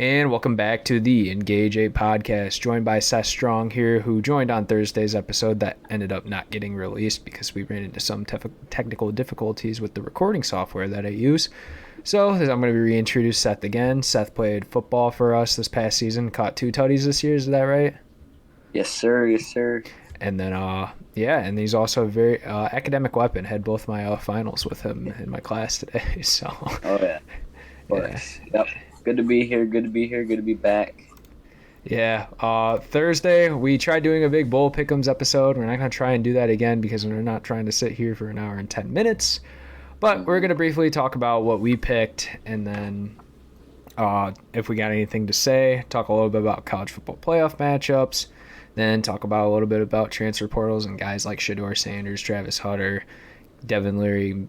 And welcome back to the Engage 8 podcast, joined by Seth Strong here, who joined on Thursday's episode that ended up not getting released because we ran into some technical difficulties with the recording software that I use. So I'm going to reintroduce Seth again. Seth played football for us this past season, caught 2 tutties this year, is that right? Yes, sir. Yes, sir. And then, and he's also a very academic weapon. Had both my finals with him in my class today. So. Oh, yeah. Of course. Yeah. Yep. Good to be here. Good to be here. Good to be back. Yeah. Thursday, we tried doing a big bowl pick'ems episode. We're not going to try and do that again because we're not trying to sit here for an hour and 10 minutes. But we're going to briefly talk about what we picked, and then if we got anything to say, talk a little bit about college football playoff matchups, then talk about a little bit about transfer portals and guys like Shedeur Sanders, Travis Hunter, Devin Leary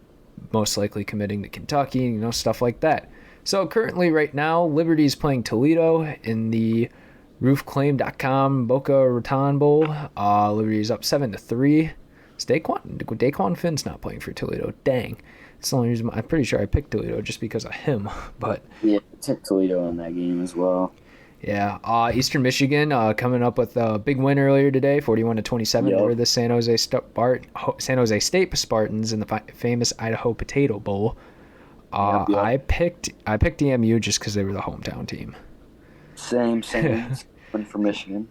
most likely committing to Kentucky, stuff like that. So currently right now, Liberty is playing Toledo in the roofclaim.com Boca Raton Bowl. Liberty is up 7-3. Daquan Finn's not playing for Toledo. Dang. That's the only reason I'm pretty sure I picked Toledo just because of him. But yeah, I took Toledo in that game as well. Yeah, Eastern Michigan coming up with a big win earlier today, 41-27 over the San Jose State Spartans in the famous Idaho Potato Bowl. Yep. I picked EMU just because they were the hometown team. Same. Win for Michigan.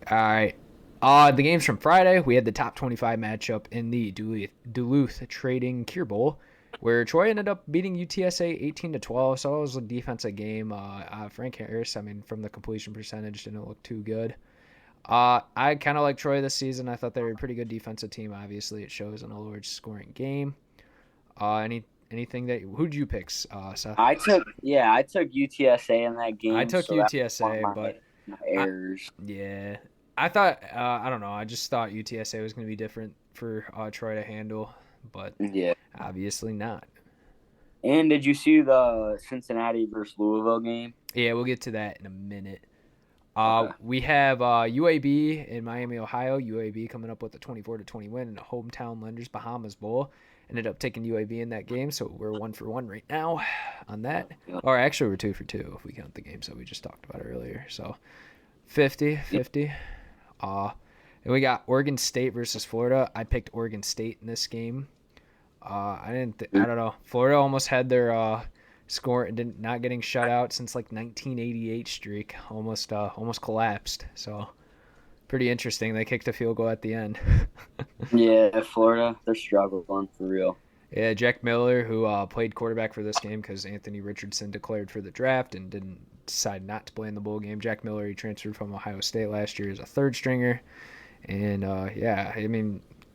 All right. The games from Friday, we had the top 25 matchup in the Duluth Trading Cure Bowl, where Troy ended up beating UTSA 18-12. So it was a defensive game. Frank Harris, from the completion percentage, didn't look too good. I kind of like Troy this season. I thought they were a pretty good defensive team. Obviously, it shows in a large scoring game. Who'd you pick, Seth? I took UTSA in that game. I took UTSA, but errors. I thought I don't know. I just thought UTSA was going to be different for Troy to handle, but obviously not. And did you see the Cincinnati versus Louisville game? Yeah, we'll get to that in a minute. We have UAB in Miami, Ohio. UAB coming up with a 24-20 win in a hometown Lenders Bahamas Bowl. Ended up taking UAB in that game, so we're 1-for-1 right now on that. Or actually, we're 2-for-2 if we count the games that we just talked about earlier. So 50-50. And we got Oregon State versus Florida. I picked Oregon State in this game. I don't know. Florida almost had their score and not getting shut out since 1988 streak. Almost collapsed. So pretty interesting. They kicked a field goal at the end. Yeah, Florida, they're struggling for real. Yeah, Jack Miller, who played quarterback for this game because Anthony Richardson declared for the draft and didn't decide not to play in the bowl game. Jack Miller, he transferred from Ohio State last year as a third stringer. And,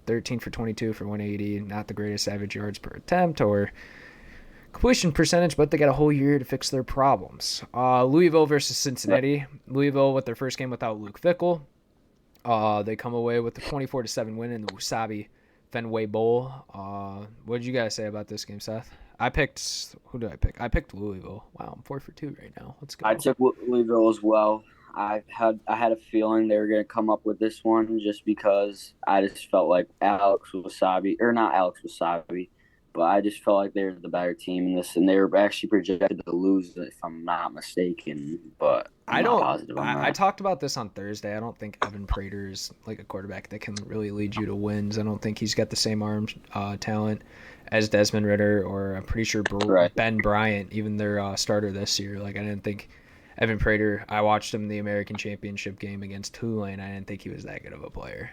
13 for 22 for 180. Not the greatest average yards per attempt or completion percentage, but they got a whole year to fix their problems. Louisville versus Cincinnati. Louisville with their first game without Luke Fickell. They come away with a 24-7 win in the Wasabi Fenway Bowl. What did you guys say about this game, Seth? Who did I pick? I picked Louisville. Wow, I'm 4-for-2 right now. Let's go. I took Louisville as well. I had a feeling they were going to come up with this one just because I just felt like not Alex Wasabi, but I just felt like they were the better team in this, and they were actually projected to lose, if I'm not mistaken. But I'm not positive on that. I talked about this on Thursday. I don't think Evan Prater is like a quarterback that can really lead you to wins. I don't think he's got the same arm talent as Desmond Ridder, or I'm pretty sure Ben Bryant, even their starter this year. I didn't think Evan Prater. I watched him in the American Championship game against Tulane. I didn't think he was that good of a player.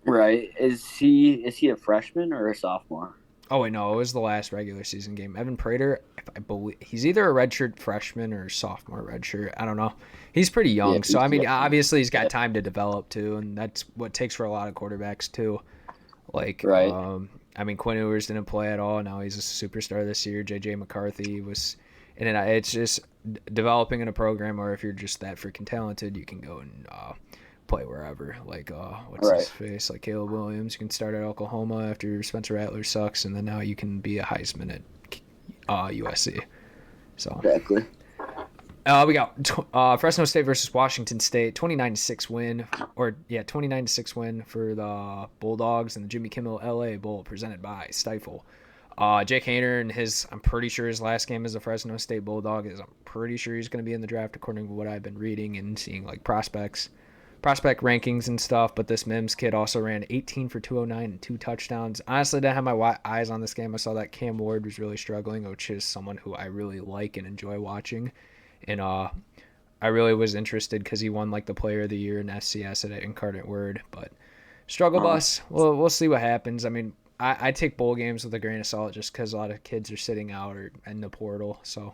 Right. Is he a freshman or a sophomore? Oh, wait, no. It was the last regular season game. Evan Prater, I believe he's either a redshirt freshman or sophomore redshirt. I don't know. He's pretty young. So, obviously he's got time to develop, too, and that's what it takes for a lot of quarterbacks, too. Quinn Ewers didn't play at all. Now he's a superstar this year. J.J. McCarthy was – and it's just developing in a program where if you're just that freaking talented, you can go and play wherever. His face? Like Caleb Williams, you can start at Oklahoma after Spencer Rattler sucks, and then now you can be a Heisman at USC. So exactly. We got Fresno State versus Washington State, 29-6 win, 29-6 win for the Bulldogs and the Jimmy Kimmel LA Bowl presented by Stifel. Jake Haener and I'm pretty sure his last game as a Fresno State Bulldog I'm pretty sure he's going to be in the draft according to what I've been reading and seeing like prospect rankings and stuff. But this Mims kid also ran 18 for 209 and 2 touchdowns. Honestly, didn't have my eyes on this game. I saw that Cam Ward was really struggling, which is someone who I really like and enjoy watching. And I really was interested because he won like the Player of the Year in FCS at Incarnate Word, but struggle bus. We'll see what happens. I mean, I take bowl games with a grain of salt just because a lot of kids are sitting out or in the portal. So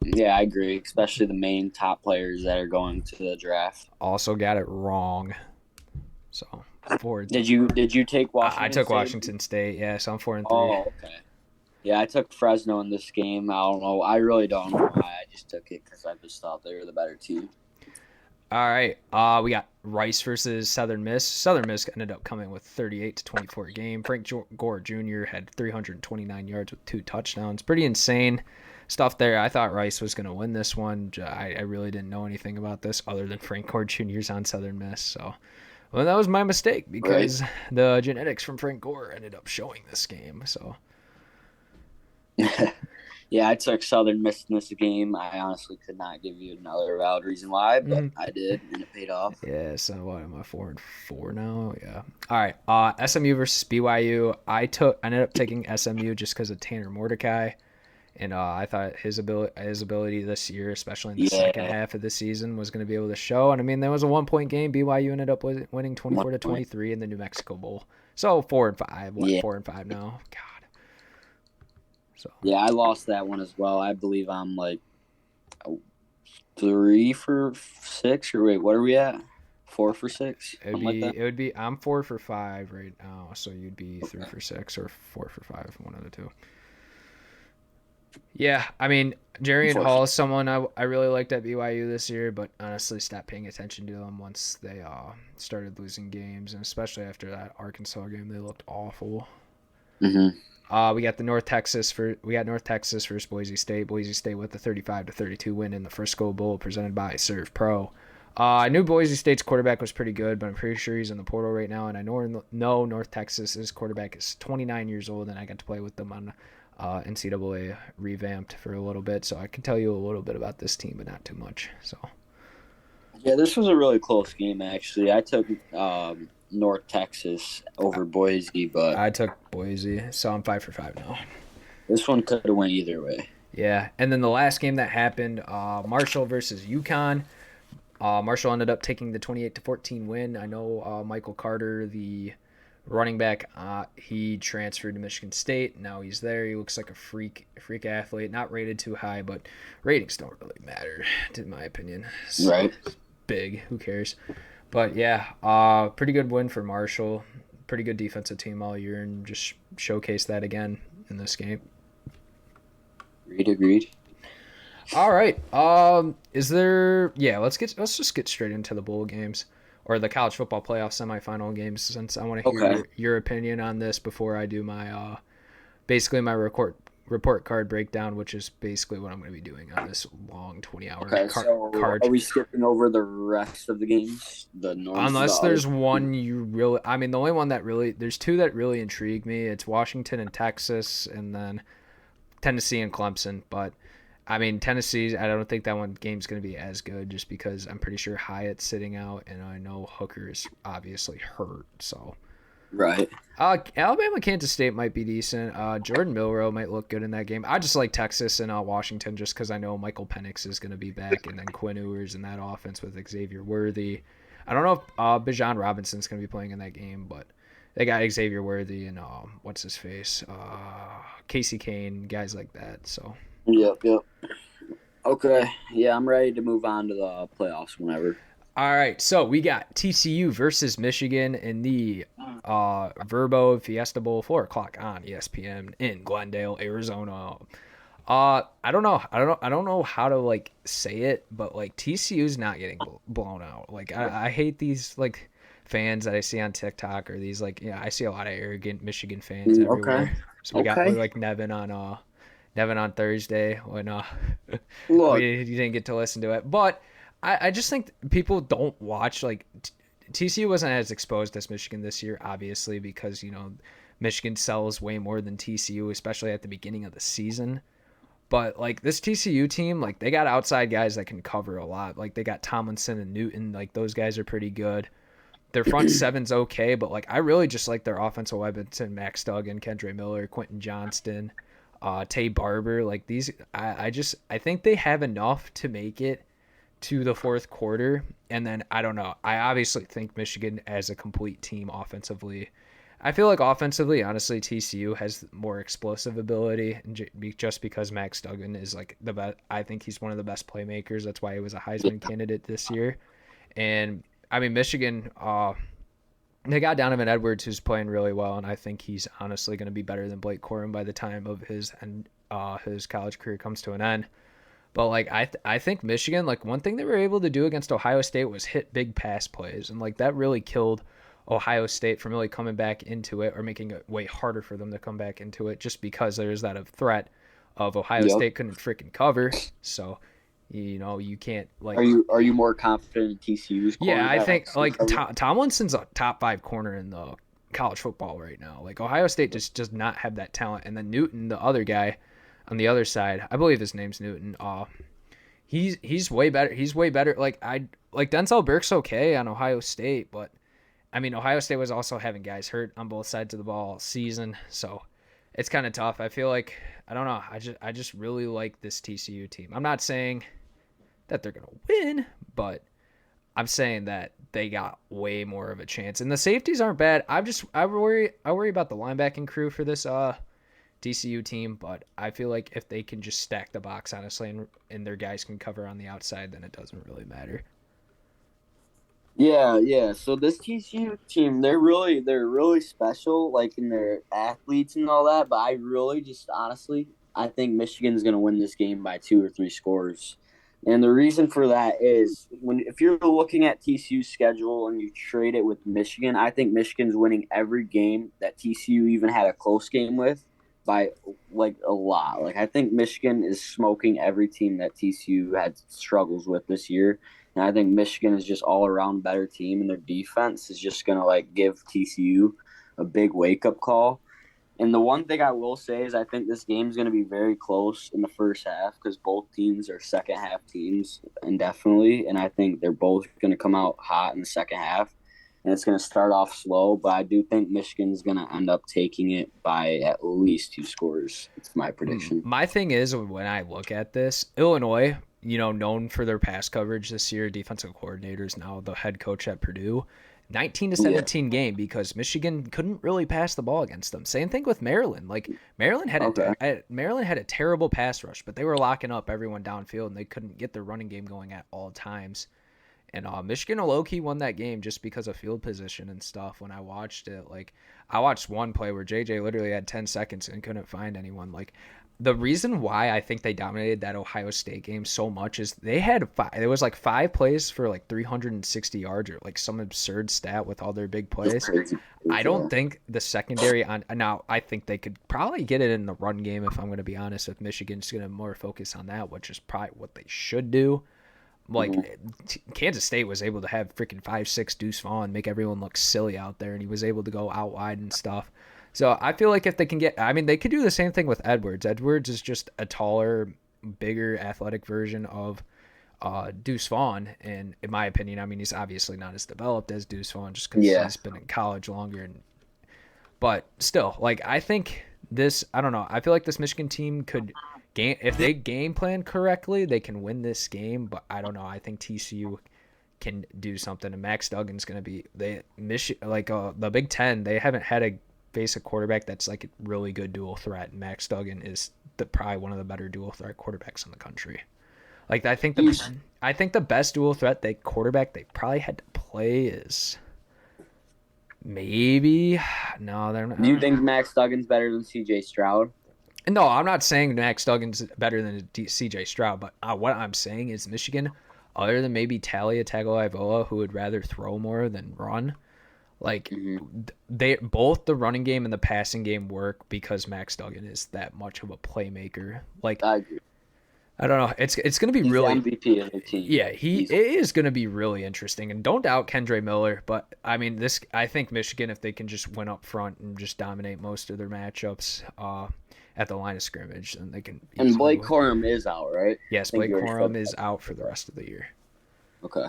yeah, I agree. Especially the main top players that are going to the draft. Also got it wrong. So Did you take Washington? I took State? Washington State. Yeah, so I'm 4-3. Oh, okay. Yeah, I took Fresno in this game. I don't know. I really don't know why. I just took it because I just thought they were the better team. All right. We got Rice versus Southern Miss. Southern Miss ended up coming with 38-24 game. Frank Gore Jr. had 329 yards with 2 touchdowns. Pretty insane stuff there. I thought Rice was going to win this one. I really didn't know anything about this other than Frank Gore Jr.'s on Southern Miss. So, well, that was my mistake because the genetics from Frank Gore ended up showing this game. So. Yeah, I took Southern Miss in this game. I honestly could not give you another valid reason why, but I did, and it paid off. Yeah, so what am I 4-4 now? Yeah. All right. SMU versus BYU. I ended up taking SMU just because of Tanner Mordecai, and I thought his ability this year, especially in the second half of the season, was going to be able to show. And I mean, there was a 1-point game. BYU ended up winning 24-23 in the New Mexico Bowl. So 4-5. 4-5 now. God. So. Yeah, I lost that one as well. I believe I'm like 3 for 6, or wait, what are we at? 4 for 6? It would be. I'm 4 for 5 right now, so you'd be 3 for 6 or 4 for 5, one of the two. Yeah, I mean, Jarian Hall is someone I really liked at BYU this year, but honestly stopped paying attention to them once they started losing games, and especially after that Arkansas game, they looked awful. Mm-hmm. We got North Texas versus Boise State. Boise State with the 35-32 win in the Frisco Bowl presented by Serve Pro. I knew Boise State's quarterback was pretty good, but I'm pretty sure he's in the portal right now. And I know North Texas's quarterback is 29 years old, and I got to play with them on NCAA revamped for a little bit, so I can tell you a little bit about this team, but not too much. So. Yeah, this was a really close game actually. I took North Texas over Boise, but I took Boise, so I'm 5 for 5 now. This one could have went either way. Yeah, and then the last game that happened, Marshall versus UConn. Marshall ended up taking the 28-14 win. I know Michael Carter, the running back, he transferred to Michigan State. Now he's there. He looks like a freak athlete. Not rated too high, but ratings don't really matter, in my opinion. So, right. Big. Who cares? But yeah, pretty good win for Marshall. Pretty good defensive team all year, and just showcase that again in this game. Agreed. All right. Is there? Yeah. Let's just get straight into the bowl games or the college football playoff semifinal games, since I want to hear your opinion on this before I do my basically my report card breakdown, which is basically what I'm going to be doing on this long 20-hour card. Are we skipping over the rest of the games? Unless there's one you really, I mean, the only one that really, there's two that really intrigue me. It's Washington and Texas, and then Tennessee and Clemson. But I mean, Tennessee, I don't think that one game's going to be as good, just because I'm pretty sure Hyatt's sitting out, and I know Hooker is obviously hurt. So. Right. Alabama, Kansas State might be decent. Jordan Milroe might look good in that game. I just like Texas and Washington just because I know Michael Penix is going to be back, and then Quinn Ewers in that offense with Xavier Worthy. I don't know if Bijan Robinson's going to be playing in that game, but they got Xavier Worthy and what's his face, Casey Kane, guys like that. So. Yep. Okay. Yeah, I'm ready to move on to the playoffs whenever. All right, so we got TCU versus Michigan in the Verbo Fiesta Bowl, 4 o'clock on ESPN in Glendale, Arizona. I don't know how to like say it, but like TCU's not getting blown out. Like I hate these like fans that I see on TikTok, or these like, I see a lot of arrogant Michigan fans everywhere. Okay. So we got like Nevin on Thursday when Look, you didn't get to listen to it, but. I just think people don't watch, like, TCU wasn't as exposed as Michigan this year, obviously, because, Michigan sells way more than TCU, especially at the beginning of the season. But like this TCU team, like they got outside guys that can cover a lot. Like they got Tomlinson and Newton. Like those guys are pretty good. Their front seven's okay, but like I really just like their offensive weapons and Max Duggan, Kendre Miller, Quentin Johnston, Tay Barber. Like these, I think they have enough to make it to the fourth quarter. And then I don't know. I obviously think Michigan as a complete team offensively. I feel like offensively, honestly, TCU has more explosive ability, just because Max Duggan is like the best. I think he's one of the best playmakers. That's why he was a Heisman candidate this year. And I mean, Michigan, they got Donovan Edwards, who's playing really well, and I think he's honestly going to be better than Blake Corum by the time of his college career comes to an end. But like I think Michigan, like one thing they were able to do against Ohio State was hit big pass plays, and like that really killed Ohio State from really coming back into it, or making it way harder for them to come back into it, just because there's that threat of Ohio State couldn't freaking cover. So you can't like. Are you more confident in TCU's? Yeah, I think like Tomlinson's a top 5 corner in the college football right now. Like Ohio State just does not have that talent, and then Newton, the other guy on the other side, I believe his name's Newton. He's way better. He's way better. Like Denzel Burke's okay on Ohio State, but I mean Ohio State was also having guys hurt on both sides of the ball all season, so it's kind of tough. I feel like I don't know. I just really like this TCU team. I'm not saying that they're gonna win, but I'm saying that they got way more of a chance. And the safeties aren't bad. I worry about the linebacking crew for this TCU team, but I feel like if they can just stack the box, honestly, and their guys can cover on the outside, then it doesn't really matter. Yeah. So this TCU team, they're really special, like in their athletes and all that. But I really just honestly, I think Michigan's gonna win this game by 2 or 3 scores. And the reason for that is if you're looking at TCU's schedule and you trade it with Michigan, I think Michigan's winning every game that TCU even had a close game with by like a lot. Like I think Michigan is smoking every team that TCU had struggles with this year. And I think Michigan is just all around better team, and their defense is just gonna like give TCU a big wake up call. And the one thing I will say is I think this game is going to be very close in the first half, because both teams are second half teams indefinitely. And I think they're both going to come out hot in the second half. And it's going to start off slow, but I do think Michigan's going to end up taking it by at least 2 scores. It's my prediction. My thing is, when I look at this, Illinois, known for their pass coverage this year, defensive coordinators, now the head coach at Purdue, 19-17 game, because Michigan couldn't really pass the ball against them. Same thing with Maryland. Like Maryland had a terrible pass rush, but they were locking up everyone downfield, and they couldn't get their running game going at all times. And Michigan low-key won that game just because of field position and stuff. When I watched it, like I watched one play where JJ literally had 10 seconds and couldn't find anyone. Like the reason why I think they dominated that Ohio State game so much is they had there was like 5 plays for like 360 yards, or like some absurd stat with all their big plays. I don't think the secondary now I think they could probably get it in the run game, if I'm going to be honest, if Michigan's going to more focus on that, which is probably what they should do. Like Kansas State was able to have freaking 5'6" Deuce Vaughn make everyone look silly out there, and he was able to go out wide and stuff. So I feel like if they can they could do the same thing with Edwards. Edwards is just a taller, bigger, athletic version of Deuce Vaughn, and in my opinion, I mean, he's obviously not as developed as Deuce Vaughn just because he's been in college longer. But still, like I think I don't know. I feel like this Michigan team could if they game plan correctly, they can win this game. But I don't know. I think TCU can do something, and Max Duggan's going to be the Big Ten. They haven't had a basic quarterback that's like a really good dual threat, and Max Duggan is probably one of the better dual threat quarterbacks in the country. Like I think the best dual threat quarterback they probably had to play is maybe they're not. Do you think Max Duggan's better than C.J. Stroud? No, I'm not saying Max Duggan's better than C.J. Stroud, but what I'm saying is Michigan, other than maybe Talia Tagovailoa, who would rather throw more than run, like they both the running game and the passing game work because Max Duggan is that much of a playmaker. Like I agree. I don't know. It's going to be He's the really, MVP of the team. yeah. It is going to be really interesting, and don't doubt Kendre Miller. But I mean, I think Michigan, if they can just win up front and just dominate most of their matchups at the line of scrimmage, then they can And easily Blake win. Corum is out, right? Yes, I think Blake you already said Corum is that. out for the rest of the year. Okay.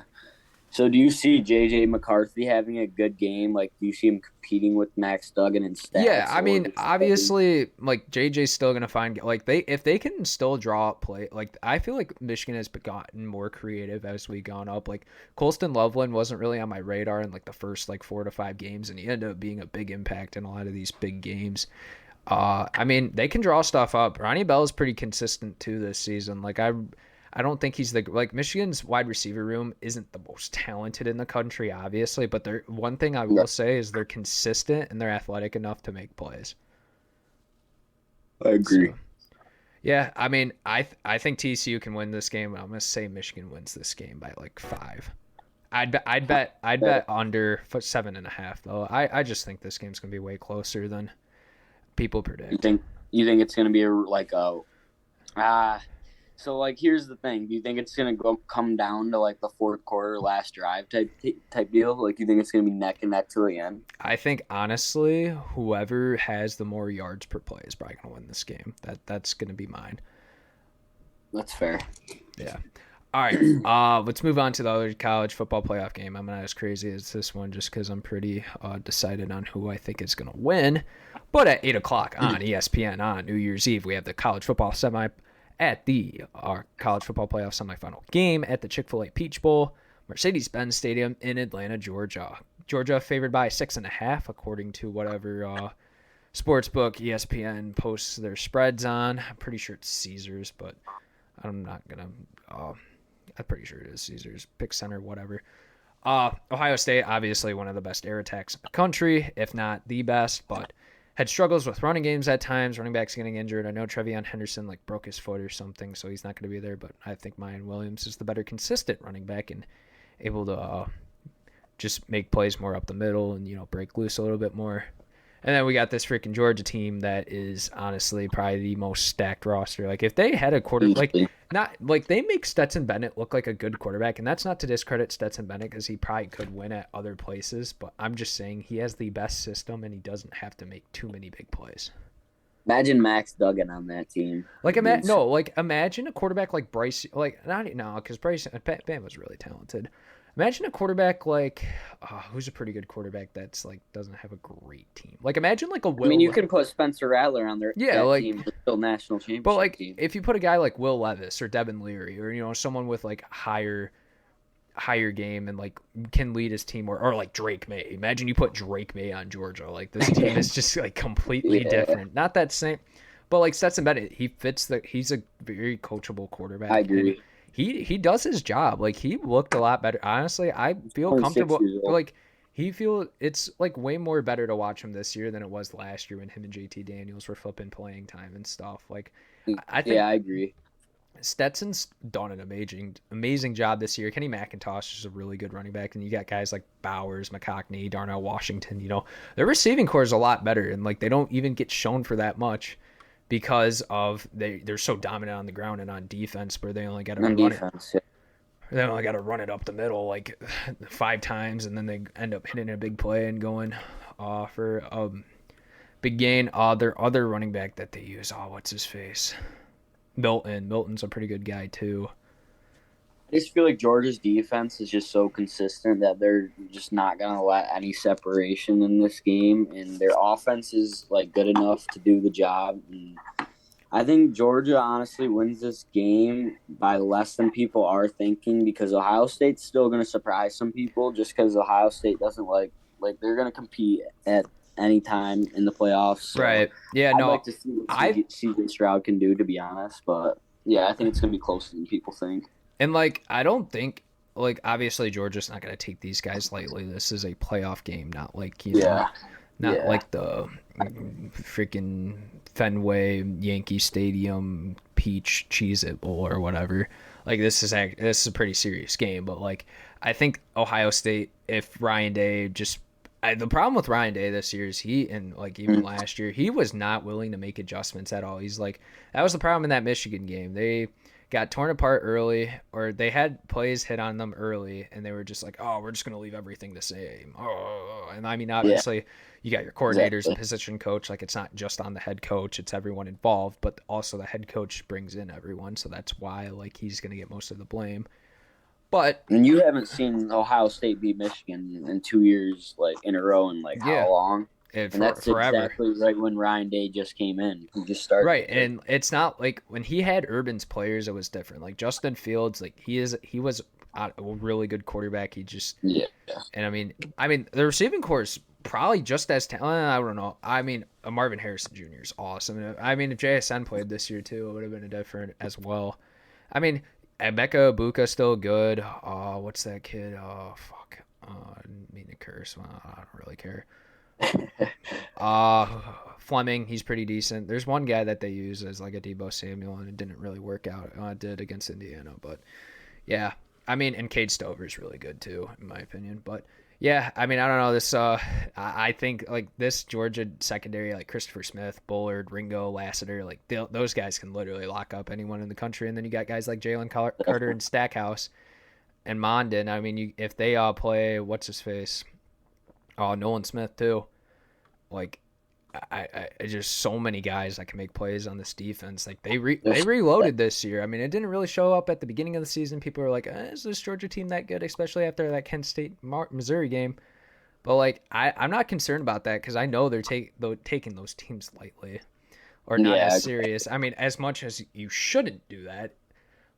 So do you see J.J. McCarthy having a good game? Like, do you see him competing with Max Duggan in Yeah, stats? I Or mean, just obviously, like JJ's still gonna find like if they can still draw up play. Like I feel like Michigan has gotten more creative as we gone up. Like Colston Loveland wasn't really on my radar in like the first like 4 to 5 games, and he ended up being a big impact in a lot of these big games. I mean, they can draw stuff up. Ronnie Bell is pretty consistent too this season. Like I don't think he's like Michigan's wide receiver room isn't the most talented in the country, obviously, but they're one thing I will say is they're consistent and they're athletic enough to make plays. I agree. So yeah, I mean, I think TCU can win this game. I'm gonna say Michigan wins this game by like 5. I'd bet under 7.5 though. I just think this game's gonna be way closer than people You predict. think you think it's gonna be like a ah? So like, here's the thing. Do you think it's gonna come down to like the fourth quarter, last drive type deal? Like, you think it's gonna be neck and neck to the end? I think honestly, whoever has the more yards per play is probably gonna win this game. That's gonna be mine. That's fair. Yeah. All right. Let's move on to the other college football playoff game. I'm not as crazy as this one just because I'm pretty decided on who I think is gonna win. But at 8 o'clock on ESPN on New Year's Eve, we have the college football semi at the college football playoff semifinal game at the Chick-fil-A Peach Bowl, Mercedes-Benz Stadium in Atlanta, Georgia. Georgia favored by 6.5, according to whatever sports book ESPN posts their spreads on. I'm pretty sure it's Caesars, but I'm not gonna. I'm pretty sure it is Caesars, Pick Center, whatever. Ohio State, obviously one of the best air attacks in the country, if not the best, but had struggles with running games at times. Running backs getting injured. I know Trevion Henderson like broke his foot or something, so he's not going to be there. But I think Mayan Williams is the better consistent running back and able to just make plays more up the middle and break loose a little bit more. And then we got this freaking Georgia team that is honestly probably the most stacked roster. Like if they had a quarter, like not like they make Stetson Bennett look like a good quarterback, and that's not to discredit Stetson Bennett because he probably could win at other places. But I'm just saying he has the best system and he doesn't have to make too many big plays. Imagine Max Duggan on that team. Like imagine a quarterback like Bryce, like not no, because Bam was really talented. Imagine a quarterback like who's a pretty good quarterback that's like doesn't have a great team. Like imagine like a Will. I mean, you can put Spencer Rattler on there. Yeah, that like team, but still national championship but like team. if you put a guy like Will Levis or Devin Leary or someone with like higher game and like can lead his team or like Drake May. Imagine you put Drake May on Georgia. Like this team is just like completely different. Not that same, but like Stetson Bennett, he's a very coachable quarterback. I agree. He does his job. Like he looked a lot better. Honestly, I feel comfortable. Like it's like way more better to watch him this year than it was last year when him and JT Daniels were flipping playing time and stuff. Like I think I agree. Stetson's done an amazing job this year. Kenny McIntosh is a really good running back, and you got guys like Bowers, McCockney, Darnell Washington. Their receiving core is a lot better, and like they don't even get shown for that much because of they're so dominant on the ground and on defense, where they only got to run it. Yeah. They only got to run it up the middle like 5 times, and then they end up hitting a big play and going for a big gain. Their other running back that they use, what's his face? Milton's a pretty good guy too. I just feel like Georgia's defense is just so consistent that they're just not gonna let any separation in this game, and their offense is like good enough to do the job. And I think Georgia honestly wins this game by less than people are thinking, because Ohio State's still gonna surprise some people just because Ohio State doesn't like they're gonna compete at any time in the playoffs. So right. Yeah, I'd like to see what CJ Stroud can do, to be honest. But yeah, I think it's going to be closer than people think. And like, I don't think obviously Georgia's not going to take these guys lightly. This is a playoff game, not like, like the freaking Fenway Yankee Stadium Peach Cheez-It Bowl or whatever. Like this is a pretty serious game, but like I think Ohio State, if Ryan Day the problem with Ryan Day this year is even last year, he was not willing to make adjustments at all. He's like, that was the problem in that Michigan game. They got torn apart early, or they had plays hit on them early, and they were just like, oh, we're just going to leave everything the same. Oh, and I mean, Yeah, obviously, you got your coordinators and exactly. position coach. Like, it's not just on the head coach, it's everyone involved, but also the head coach brings in everyone. So that's why, like, he's going to get most of the blame. But And you haven't seen Ohio State beat Michigan in 2 years, like in a row, in like yeah, how long? And that's forever. exactly right when Ryan Day just came in. He just started Right, it there. and it's not like when he had Urban's players, it was different. Like Justin Fields, like he was a really good quarterback. He just Yeah, and I mean the receiving core is probably just as talented. I don't know. I mean, Marvin Harrison Jr. is awesome. I mean, if JSN played this year too, it would have been a different as well. I mean, Emeka Ibuka still good. What's that kid? Oh fuck. I didn't mean to curse. Well, I don't really care. Fleming, he's pretty decent. There's one guy that they use as like a Debo Samuel, and it didn't really work out. It did against Indiana, but yeah, I mean, and Cade Stover's really good too, in my opinion. But yeah, I mean, I don't know this. I think like this Georgia secondary, like Christopher Smith, Bullard, Ringo, Lassiter, like those guys can literally lock up anyone in the country. And then you got guys like Jalen Carter and Stackhouse and Mondin. I mean, if they all play, what's his face? Oh, Nolan Smith too. Like I just so many guys that can make plays on this defense. Like they there's reloaded this year. I mean, it didn't really show up at the beginning of the season. People were like, "Is this Georgia team that good?" Especially after that Kent State Missouri game. But like I'm not concerned about that because I know they're taking those teams lightly or not as yeah. serious. I mean, as much as you shouldn't do that.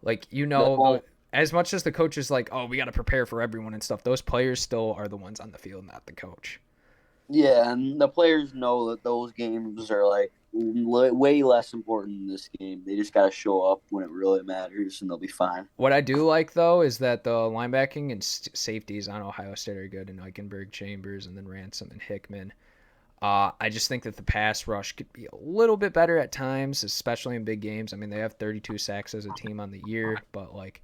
Like Well, as much as the coach is like, "Oh, we got to prepare for everyone and stuff," those players still are the ones on the field, not the coach. yeah, and the players know that those games are like way less important than this game. They just got to show up when it really matters, and they'll be fine. What I do like though is that the linebacking and safeties on Ohio State are good, and Eichenberg, Chambers, and then Ransom and Hickman. I just think that the pass rush could be a little bit better at times, especially in big games. I mean, they have 32 sacks as a team on the year, but like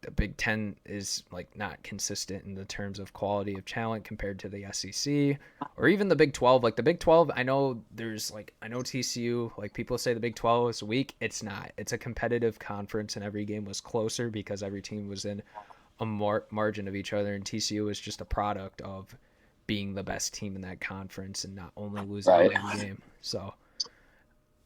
the Big Ten is like not consistent in the terms of quality of talent compared to the SEC or even the Big 12. Like the Big 12, I know TCU, like people say the Big 12 is weak. It's not. It's a competitive conference and every game was closer because every team was in a margin of each other, and TCU is just a product of being the best team in that conference and not only losing Right. one game. So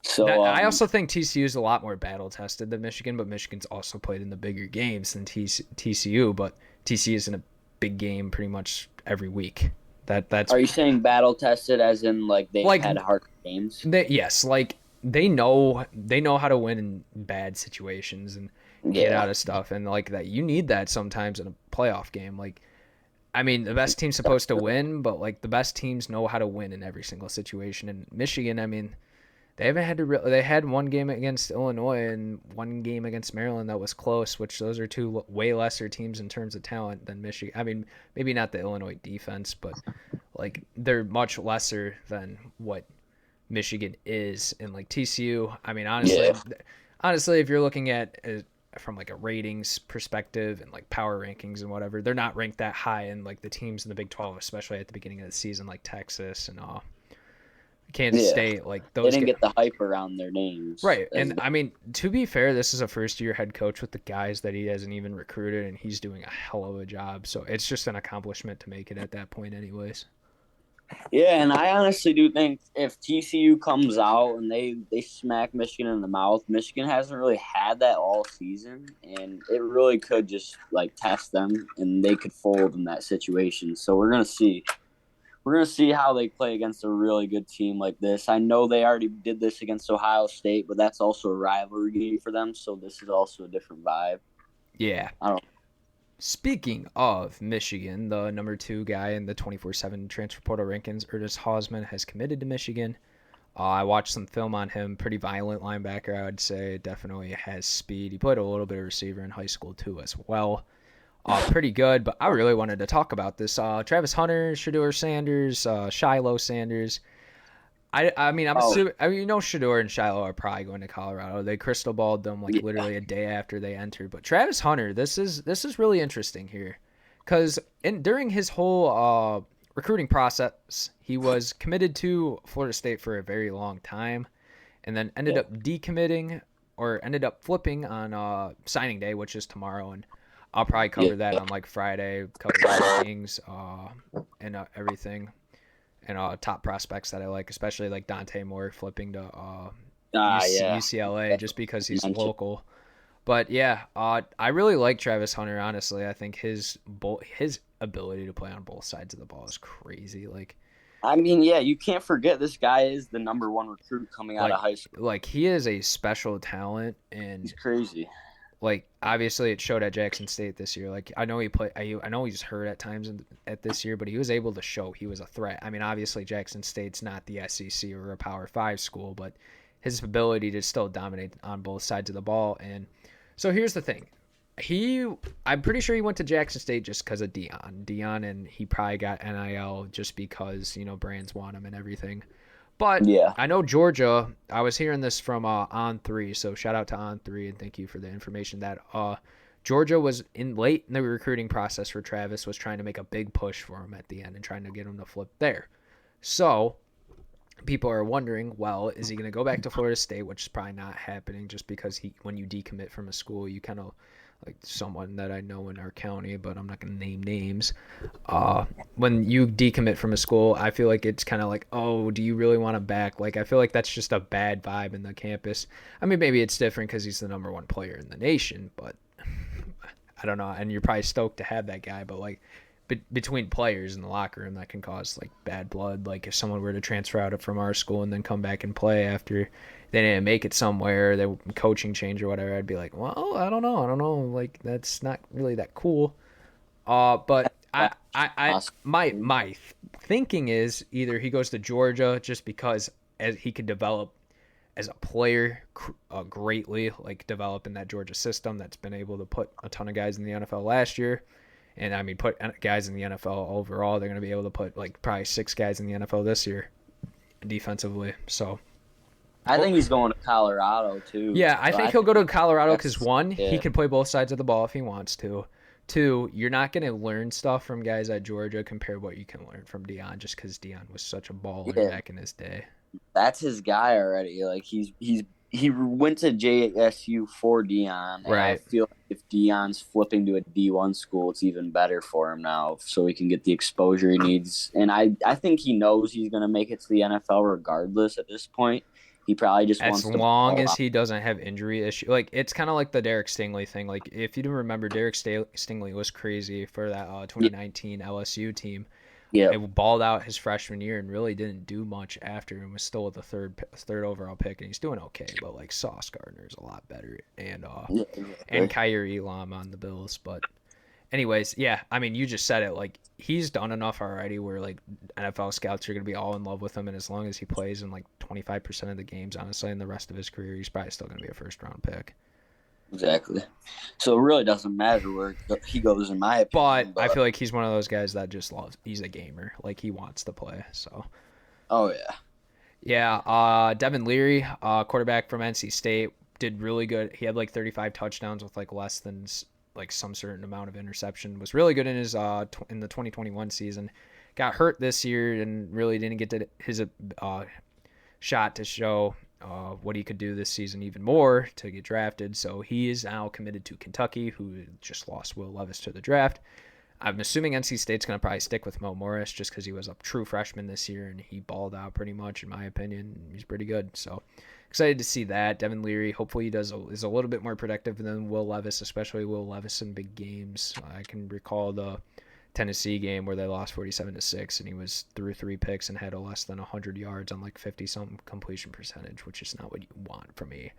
So, I also think TCU is a lot more battle tested than Michigan, but Michigan's also played in the bigger games than TCU. But TCU is in a big game pretty much every week. That's are you saying battle tested as in like they've like had hard games? yes, like they know how to win in bad situations and get Yeah. out of stuff, and like that you need that sometimes in a playoff game. Like I mean, the best team's supposed to win, but like the best teams know how to win in every single situation. And Michigan, I mean, they haven't had to. They had one game against Illinois and one game against Maryland that was close, which those are two way lesser teams in terms of talent than Michigan. I mean, maybe not the Illinois defense, but like they're much lesser than what Michigan is. And like TCU, I mean, Yeah. honestly, if you're looking at from like a ratings perspective and like power rankings and whatever, they're not ranked that high in like the teams in the Big 12, especially at the beginning of the season, like Texas and Kansas Yeah. State, like They those didn't guys. get the hype around their names. Right. And I mean, to be fair, this is a first year head coach with the guys that he hasn't even recruited, and he's doing a hell of a job. So it's just an accomplishment to make it at that point, anyways. Yeah, and I honestly do think if TCU comes out and they smack Michigan in the mouth, Michigan hasn't really had that all season, and it really could just like test them, and they could fold in that situation. So we're gonna see. We're gonna see how they play against a really good team like this. I know they already did this against Ohio State, but that's also a rivalry game for them. So this is also a different vibe. Yeah. I don't. Speaking of Michigan, the number 2 guy in the 24/7 transfer portal rankings, Ernest Hausman, has committed to Michigan. I watched some film on him. Pretty violent linebacker, I would say. Definitely has speed. He played a little bit of receiver in high school too, as well. Pretty good, but I really wanted to talk about this. Travis Hunter, Shador Sanders, Shiloh Sanders. I mean, Shador and Shiloh are probably going to Colorado. They crystal balled them like Yeah. literally a day after they entered. But Travis Hunter, this is really interesting here, because during his whole recruiting process, he was committed to Florida State for a very long time, and then ended up decommitting or ended up flipping on signing day, which is tomorrow, and I'll probably cover that on like Friday, cover rankings and everything, and top prospects that I like, especially like Dante Moore flipping to UCLA just because he's local. But yeah, I really like Travis Hunter. Honestly, I think his ability to play on both sides of the ball is crazy. Like, I mean, yeah, you can't forget this guy is the number one recruit coming out of high school. Like, he is a special talent, and he's crazy. Like, obviously, it showed at Jackson State this year. Like, I know I know he's hurt at times at this year, but he was able to show he was a threat. I mean, obviously, Jackson State's not the SEC or a Power 5 school, but his ability to still dominate on both sides of the ball. And so here's the thing. I'm pretty sure he went to Jackson State just because of Dion, and he probably got NIL just because, brands want him and everything. But yeah. I know Georgia, I was hearing this from On3, so shout out to On3 and thank you for the information that Georgia was late in the recruiting process for Travis, was trying to make a big push for him at the end and trying to get him to flip there. So people are wondering, well, is he going to go back to Florida State, which is probably not happening just because when you decommit from a school, you kind of like someone that I know in our county, but I'm not going to name names. When you decommit from a school, I feel like it's kind of like, oh, do you really want to back? Like, I feel like that's just a bad vibe in the campus. I mean, maybe it's different because he's the number one player in the nation, but I don't know. And you're probably stoked to have that guy, but like between players in the locker room, that can cause like bad blood. Like if someone were to transfer out from our school and then come back and play after they didn't make it somewhere, the coaching change or whatever, I'd be like, well, I don't know. Like, that's not really that cool. But my thinking is either he goes to Georgia just because he could develop as a player greatly, like develop in that Georgia system that's been able to put a ton of guys in the NFL last year. And I mean, put guys in the NFL overall, they're going to be able to put like probably 6 guys in the NFL this year defensively. So I think he's going to Colorado too. Yeah, I think he'll go to Colorado because one, he can play both sides of the ball if he wants to. 2, you're not going to learn stuff from guys at Georgia compared to what you can learn from Dion, just because Dion was such a baller back in his day. That's his guy already. Like he went to JSU for Dion. Right. I feel like if Dion's flipping to a D1 school, it's even better for him now, so he can get the exposure he needs. And I think he knows he's going to make it to the NFL regardless at this point. He probably just wants to. As long as he doesn't have injury issues. Like, it's kind of like the Derek Stingley thing. Like, if you don't remember, Derek Stingley was crazy for that 2019 LSU team. Yeah, it balled out his freshman year and really didn't do much after, and was still the third overall pick, and he's doing okay. But like Sauce Gardner is a lot better, and Kyrie Elam on the Bills. But anyways, yeah, I mean, you just said it. Like, he's done enough already where like NFL scouts are gonna be all in love with him, and as long as he plays in like 25% of the games, honestly, in the rest of his career, he's probably still gonna be a first round pick. Exactly. So it really doesn't matter where he goes, in my opinion. But I feel like he's one of those guys that just loves. He's a gamer. Like, he wants to play. So. Oh yeah. Yeah. Devin Leary, quarterback from NC State, did really good. He had like 35 touchdowns with like less than like some certain amount of interception. Was really good in his in the 2021 season. Got hurt this year and really didn't get to his shot to show what he could do this season even more to get drafted. So he is now committed to Kentucky, who just lost Will Levis to the draft. I'm assuming NC State's going to probably stick with Mo Morris just because he was a true freshman this year and he balled out pretty much, in my opinion. He's pretty good. So excited to see that. Devin Leary, hopefully he is a little bit more productive than Will Levis, especially Will Levis in big games. I can recall the Tennessee game where they lost 47-6, and he threw 3 picks and had a less than 100 yards on like 50-something completion percentage, which is not what you want from a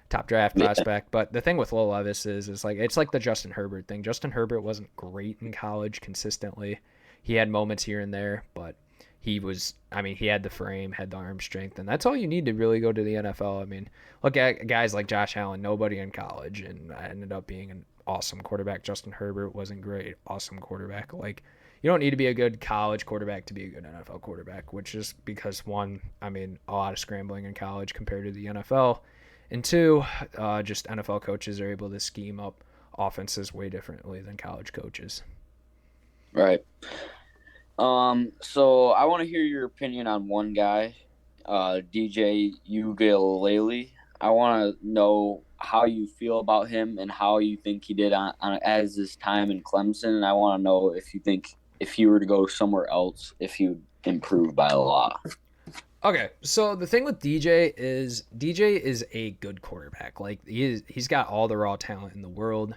top draft prospect. But the thing with Will Levis is like, it's like the Justin Herbert thing. Justin Herbert wasn't great in college consistently. He had moments here and there, but he had the frame, had the arm strength, and that's all you need to really go to the NFL. I mean, look at guys like Josh Allen, nobody in college, and ended up being an awesome quarterback. Justin Herbert wasn't great, awesome quarterback. Like, you don't need to be a good college quarterback to be a good NFL quarterback, which is because, one, I mean, a lot of scrambling in college compared to the NFL, and 2, just NFL coaches are able to scheme up offenses way differently than college coaches. Right. So I want to hear your opinion on one guy, DJ Ugalele. I want to know how you feel about him and how you think he did on as his time in Clemson. And I want to know if you think if he were to go somewhere else, if he would improve by a lot. Okay, so the thing with DJ is a good quarterback. Like he's got all the raw talent in the world.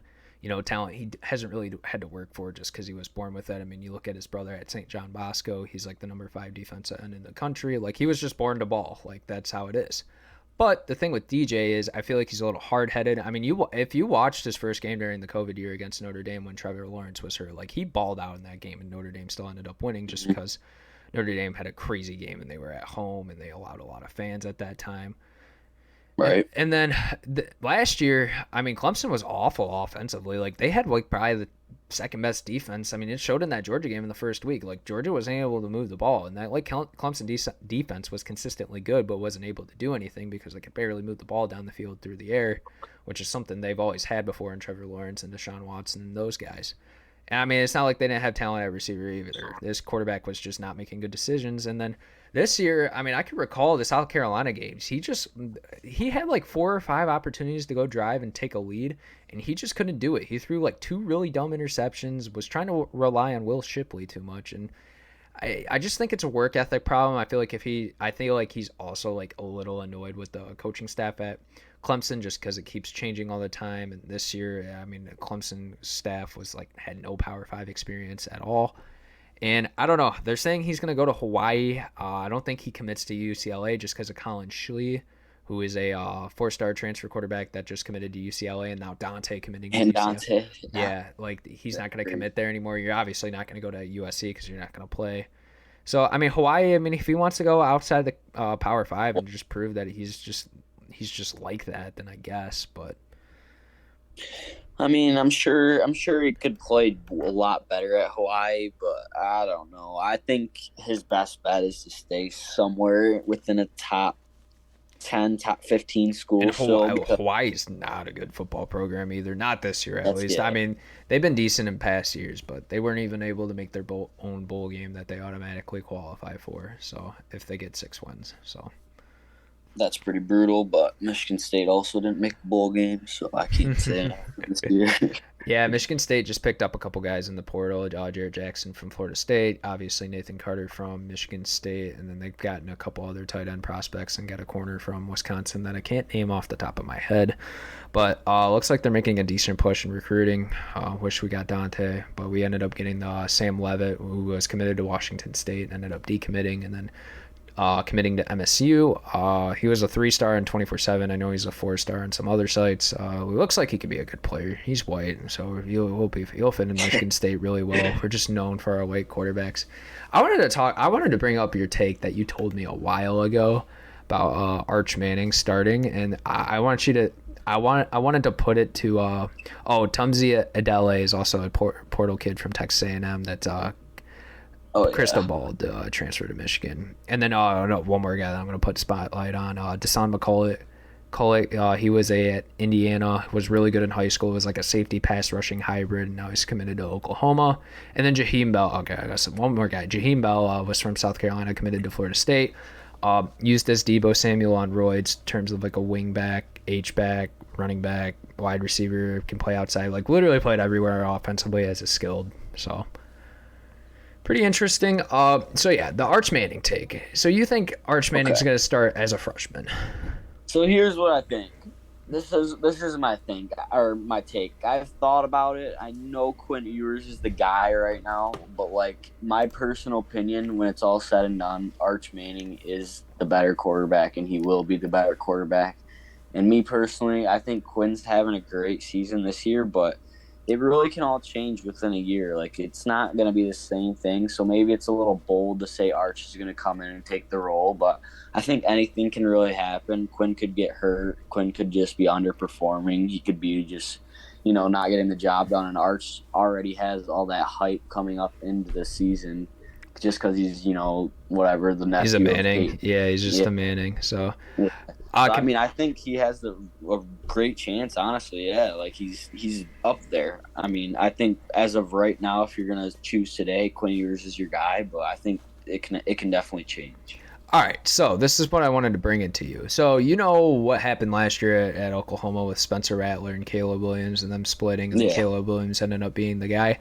Talent he hasn't really had to work for just because he was born with it. I mean, you look at his brother at St. John Bosco. He's like the number 5 defensive end in the country. Like he was just born to ball. Like that's how it is. But the thing with DJ is I feel like he's a little hard-headed. I mean, if you watched his first game during the COVID year against Notre Dame when Trevor Lawrence was hurt, like he balled out in that game, and Notre Dame still ended up winning just because Notre Dame had a crazy game and they were at home and they allowed a lot of fans at that time. Right. And then last year, I mean, Clemson was awful offensively. Like they had like probably the second best defense. I mean, it showed in that Georgia game in the first week. Like Georgia wasn't able to move the ball, and that like Clemson defense was consistently good, but wasn't able to do anything because they could barely move the ball down the field through the air, which is something they've always had before in Trevor Lawrence and Deshaun Watson and those guys. And I mean, it's not like they didn't have talent at receiver either. This quarterback was just not making good decisions. And then this year, I mean, I can recall the South Carolina games. He had like 4 or 5 opportunities to go drive and take a lead, and he just couldn't do it. He threw like 2 really dumb interceptions, was trying to rely on Will Shipley too much. And I just think it's a work ethic problem. I feel like he's also like a little annoyed with the coaching staff at Clemson just because it keeps changing all the time. And this year, I mean, the Clemson staff had no Power 5 experience at all. And I don't know. They're saying he's going to go to Hawaii. I don't think he commits to UCLA just because of Colin Schley, who is a 4-star transfer quarterback that just committed to UCLA, and now Dante committing to UCLA. Yeah, like he's not going to commit there anymore. You're obviously not going to go to USC because you're not going to play. So, I mean, Hawaii, I mean, if he wants to go outside the Power 5 and just prove that he's just like that, then I guess. But I mean, I'm sure he could play a lot better at Hawaii, but I don't know. I think his best bet is to stay somewhere within a top 10, top 15 school. And Hawaii's not a good football program either. Not this year, at least. I mean, they've been decent in past years, but they weren't even able to make their own bowl game that they automatically qualify for. So if they get 6 wins, so that's pretty brutal. But Michigan State also didn't make the bowl game, so I can't say this year. Yeah, Michigan State just picked up a couple guys in the portal. Jarrett Jackson from Florida State, obviously Nathan Carter from Michigan State, and then they've gotten a couple other tight end prospects and got a corner from Wisconsin that I can't name off the top of my head. But looks like they're making a decent push in recruiting. Wish we got Dante, but we ended up getting Sam Levitt, who was committed to Washington State, ended up decommitting, and then committing to MSU. He was a 3-star in 24/7. I know he's a 4-star on some other sites. He looks like he could be a good player. He's white, so he'll fit in Michigan State really well. We're just known for our white quarterbacks. I wanted to bring up your take that you told me a while ago about Arch Manning starting, and I wanted to put it to Tumzi Adele is also a portal kid from Texas A&M that's Crystal Ball transfer to Michigan. And then one more guy that I'm going to put spotlight on, Deshaun McCullough. He was at Indiana, was really good in high school, was like a safety pass rushing hybrid, and now he's committed to Oklahoma. And then Jaheim Bell, okay, I got one more guy. Jaheim Bell was from South Carolina, committed to Florida State. Used as Deebo Samuel on roids in terms of like a wing back, H-back, running back, wide receiver, can play outside, like literally played everywhere offensively as a skilled. So pretty interesting. So yeah, the Arch Manning take. So you think Arch Manning's going to start as a freshman? So here's what I think. This is my thing or my take. I've thought about it. I know Quinn Ewers is the guy right now, but like my personal opinion, when it's all said and done, Arch Manning is the better quarterback, and he will be the better quarterback. And me personally, I think Quinn's having a great season this year, but it really can all change within a year. Like, it's not going to be the same thing. So maybe it's a little bold to say Arch is going to come in and take the role, but I think anything can really happen. Quinn could get hurt. Quinn could just be underperforming. He could be just, not getting the job done. And Arch already has all that hype coming up into the season just because he's, whatever, the nephew. He's a Manning. Yeah, he's just a Manning. So, yeah. I think he has a great chance, honestly. Yeah, like he's up there. I mean, I think as of right now, if you're gonna choose today, Quinn Ewers is your guy. But I think it can definitely change. All right, so this is what I wanted to bring into you. So you know what happened last year at Oklahoma with Spencer Rattler and Caleb Williams and them splitting, and then Yeah, Caleb Williams ended up being the guy.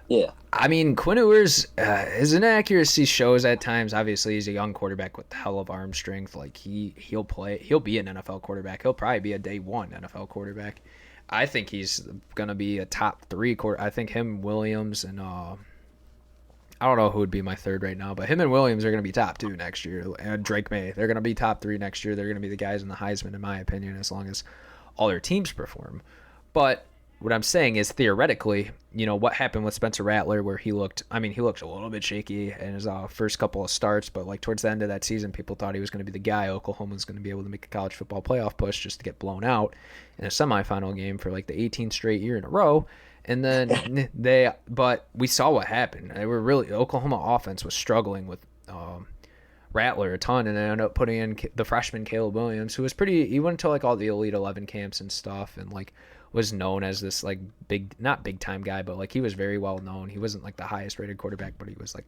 yeah, I mean, Quinn Ewers, his inaccuracy shows at times. Obviously, he's a young quarterback with hell of arm strength. Like he'll play, he'll be an NFL quarterback. He'll probably be a day one NFL quarterback. I think he's gonna be a top three quarter. I think him, Williams, and I don't know who would be my third right now, but him and Williams are gonna be top two next year. And Drake May, they're gonna be top three next year. They're gonna be the guys in the Heisman, in my opinion, as long as all their teams perform. But what I'm saying is theoretically, what happened with Spencer Rattler, where he looked a little bit shaky in his first couple of starts, but like towards the end of that season, people thought he was going to be the guy. Oklahoma was going to be able to make a college football playoff push just to get blown out in a semifinal game for like the 18th straight year in a row. And then but we saw what happened. Oklahoma offense was struggling with Rattler a ton, and they ended up putting in the freshman Caleb Williams, who was he went to like all the Elite 11 camps and stuff, and like was known as this like not big time guy, but like he was very well known. He wasn't like the highest rated quarterback, but he was like,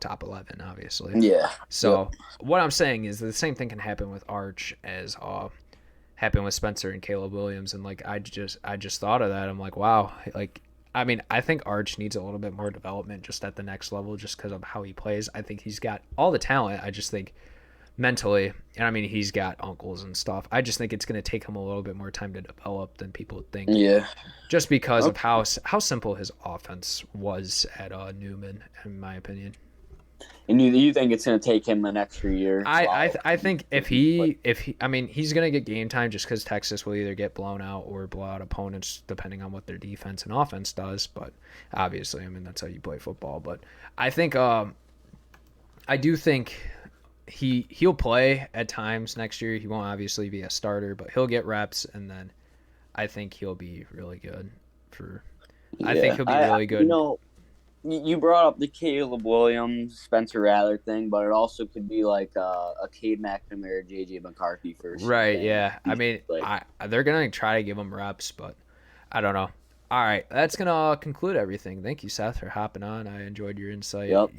top 11, obviously. yeah. So what I'm saying is the same thing can happen with Arch as happened with Spencer and Caleb Williams. And like, I just thought of that. I'm like, wow. Like, I mean, I think Arch needs a little bit more development just at the next level, just because of how he plays. I think he's got all the talent. I just think mentally, and I mean, he's got uncles and stuff. I just think it's going to take him a little bit more time to develop than people think. Yeah. Just because of how simple his offense was at Newman, in my opinion. And you think it's going to take him an extra year? I think if he I mean, he's going to get game time just because Texas will either get blown out or blow out opponents depending on what their defense and offense does. But obviously, I mean, that's how you play football. But I think I do think he'll play at times next year. He won't obviously be a starter, but he'll get reps, and then I think he'll be really good I think he'll be really good. You brought up the Caleb Williams, Spencer Rattler thing, but it also could be like a Cade McNamara, J.J. McCarthy first. Right, yeah. I mean, they're going to try to give him reps, but I don't know. All right, that's going to conclude everything. Thank you, Seth, for hopping on. I enjoyed your insight. Yep.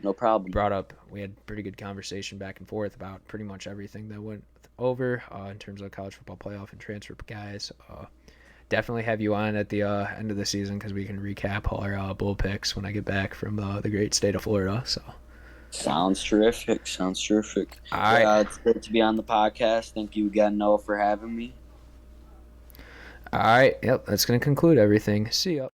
No problem. We had pretty good conversation back and forth about pretty much everything that went over in terms of college football playoff and transfer guys. Definitely have you on at the end of the season because we can recap all our bull picks when I get back from the great state of Florida. So sounds terrific. All right. It's great to be on the podcast. Thank you again, Noah, for having me. All right. Yep. That's going to conclude everything. See ya.